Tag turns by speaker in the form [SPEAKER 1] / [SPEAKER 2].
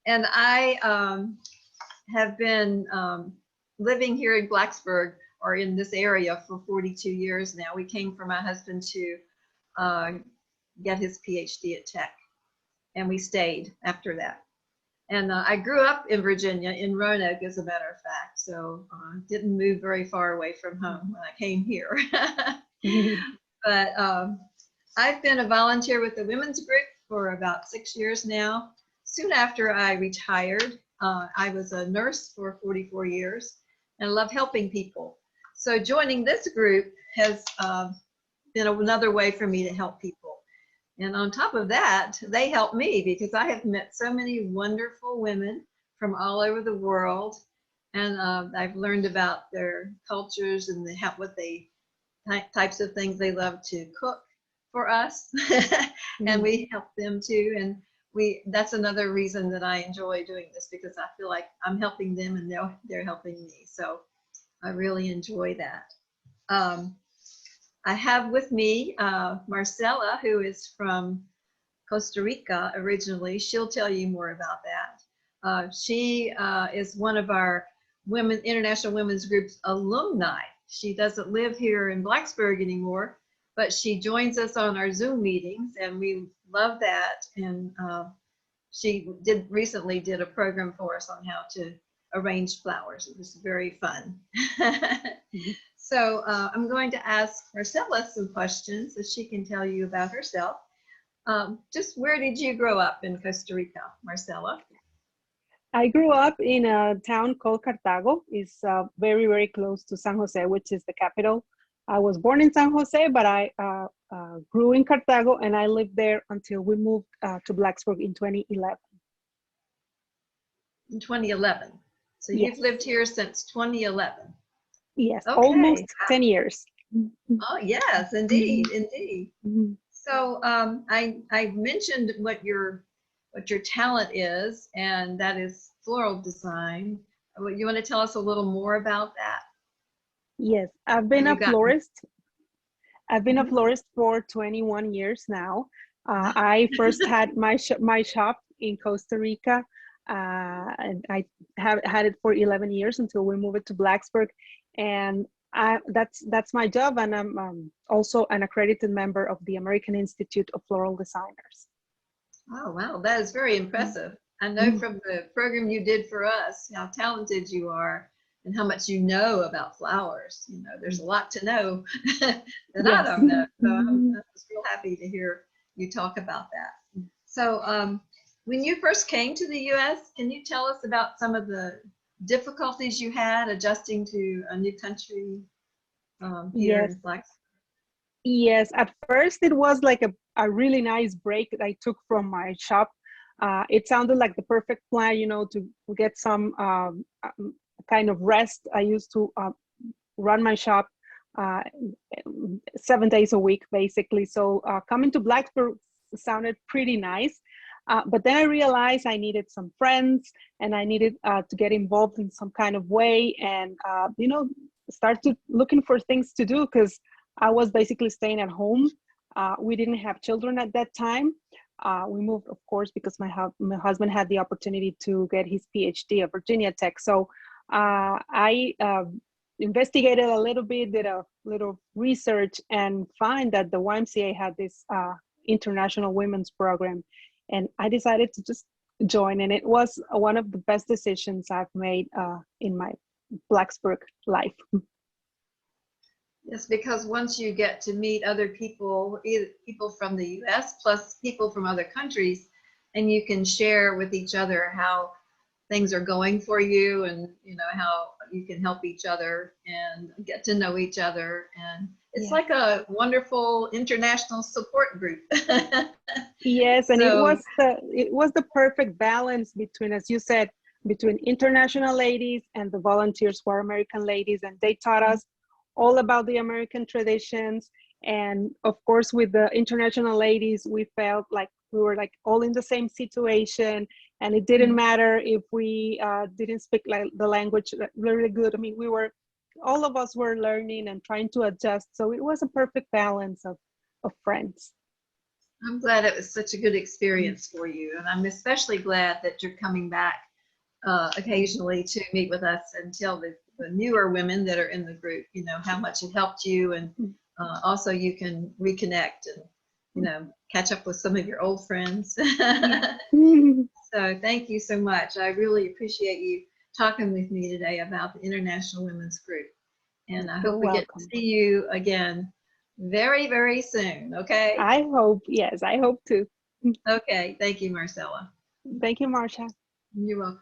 [SPEAKER 1] And I have been living here in Blacksburg or in this area for 42 years now. We came for my husband to get his PhD at Tech, and we stayed after that. And I grew up in Virginia, in Roanoke, as a matter of fact, so didn't move very far away from home when I came here. But I've been a volunteer with the women's group for about 6 years now. Soon after I retired, I was a nurse for 44 years and love helping people. So joining this group has been another way for me to help people. And on top of that, they help me because I have met so many wonderful women from all over the world. And I've learned about their cultures and what they types of things they love to cook for us. And we help them too. And that's another reason that I enjoy doing this, because I feel like I'm helping them and they're helping me. So I really enjoy that. I have with me Marcela, who is from Costa Rica originally. She'll tell you more about that. She is one of our International Women's Group's alumni. She doesn't live here in Blacksburg anymore, but she joins us on our Zoom meetings, and we love that. And she recently did a program for us on how to arrange flowers. It was very fun. So I'm going to ask Marcela some questions so she can tell you about herself. Just where did you grow up in Costa Rica, Marcela?
[SPEAKER 2] I grew up in a town called Cartago. It's very, very close to San Jose, which is the capital. I was born in San Jose, but I grew in Cartago, and I lived there until we moved to Blacksburg in 2011.
[SPEAKER 1] In 2011. So
[SPEAKER 2] yes.
[SPEAKER 1] You've lived here since 2011.
[SPEAKER 2] Yes, okay. Almost 10 years.
[SPEAKER 1] Oh, yes, indeed, indeed. So I mentioned what your talent is, and that is floral design. You want to tell us a little more about that?
[SPEAKER 2] Yes, I've been a florist. I've been a florist for 21 years now. I first had my shop in Costa Rica, and I have had it for 11 years until we moved to Blacksburg. And that's my job, and I'm also an accredited member of the American Institute of Floral Designers.
[SPEAKER 1] Oh, wow, that is very impressive. I know from the program you did for us how talented you are and how much you know about flowers. You know, there's a lot to know that I don't know. So I'm just real happy to hear you talk about that. So when you first came to the U.S., can you tell us about some of the difficulties you had adjusting to a new country here in Blacksburg?
[SPEAKER 2] Yes, at first it was like a really nice break that I took from my shop. It sounded like the perfect plan, you know, to get some kind of rest. I used to run my shop 7 days a week, basically. So coming to Blacksburg sounded pretty nice. But then I realized I needed some friends, and I needed to get involved in some kind of way, and you know, start to looking for things to do, because I was basically staying at home. We didn't have children at that time. We moved, of course, because my husband had the opportunity to get his PhD at Virginia Tech. So I investigated a little bit, did a little research, and find that the YMCA had this international women's program. And I decided to just join, and it was one of the best decisions I've made in my Blacksburg life.
[SPEAKER 1] Yes, because once you get to meet other people, either people from the U.S. plus people from other countries, and you can share with each other how things are going for you, and you know how you can help each other and get to know each other, and it's like a wonderful international support group.
[SPEAKER 2] Yes, and so, it was the perfect balance between, as you said, between international ladies and the volunteers who are American ladies, and they taught us all about the American traditions. And of course, with the international ladies, we felt like we were like all in the same situation, and it didn't matter if we didn't speak like the language really good. I mean, all of us were learning and trying to adjust. So it was a perfect balance of friends.
[SPEAKER 1] I'm glad it was such a good experience for you. And I'm especially glad that you're coming back occasionally to meet with us and tell the newer women that are in the group, you know, how much it helped you. And also you can reconnect and, you know, catch up with some of your old friends. So thank you so much. I really appreciate you talking with me today about the International Women's Group. And I hope we get to see you again very, very soon. Okay.
[SPEAKER 2] I hope, yes, I hope to.
[SPEAKER 1] Okay. Thank you, Marcela.
[SPEAKER 2] Thank you, Marsha.
[SPEAKER 1] You're welcome.